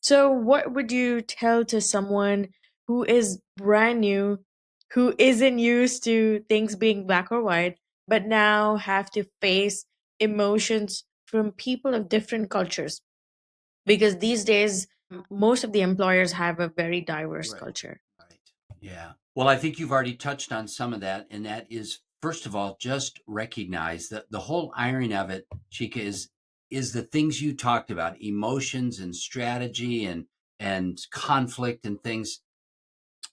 So, what would you tell to someone who is brand new, who isn't used to things being black or white, but now have to face emotions from people of different cultures? Because these days, most of the employers have a very diverse Right. culture. Right. Yeah. Well, I think you've already touched on some of that, and that is, first of all, just recognize that the whole irony of it, Chica, is the things you talked about, emotions and strategy and conflict and things.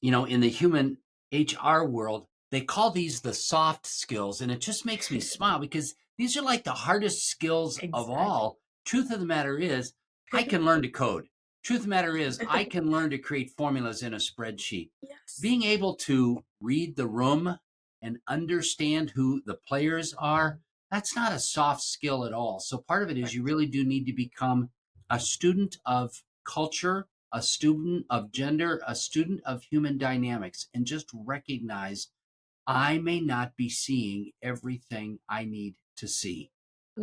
In the human HR world, they call these the soft skills. And it just makes me smile because these are like the hardest skills of Exactly. all. Truth of the matter is, I can learn to code. Truth of the matter is, I can learn to create formulas in a spreadsheet. Yes. Being able to read the room and understand who the players are, that's not a soft skill at all. So part of it is you Right. really do need to become a student of culture, a student of gender, a student of human dynamics, and just recognize I may not be seeing everything I need to see.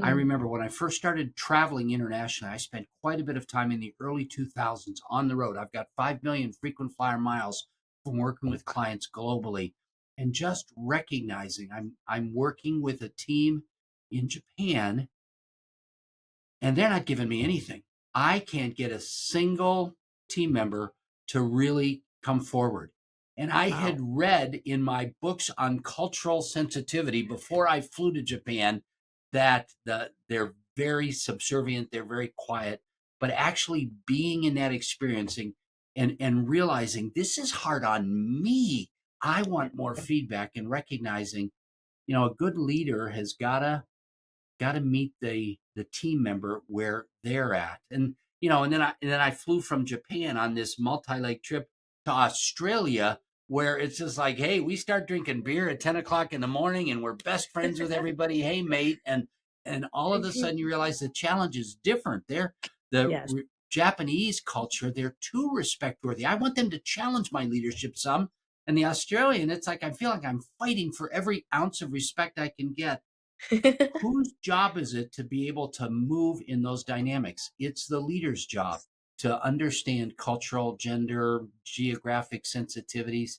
I Mm. remember when I first started traveling internationally, I spent quite a bit of time in the early 2000s on the road. I've got 5 million frequent flyer miles from working with clients globally and just recognizing I'm working with a team in Japan and they're not giving me anything. I can't get a single team member to really come forward. And I had Wow. read in my books on cultural sensitivity before I flew to Japan that they're very subservient, they're very quiet, but actually being in that experiencing and realizing this is hard on me. I Yeah. want more feedback and recognizing, a good leader has got to meet the team member where they're at. And then I flew from Japan on this multi-leg trip to Australia where it's just like, hey, we start drinking beer at 10 o'clock in the morning and we're best friends with everybody. Hey, mate. And all of a sudden you realize the challenge is different. Yes. Japanese culture, they're too respect worthy. I want them to challenge my leadership some. And the Australian, it's like I feel like I'm fighting for every ounce of respect I can get. Whose job is it to be able to move in those dynamics? It's the leader's job to understand cultural, gender, geographic sensitivities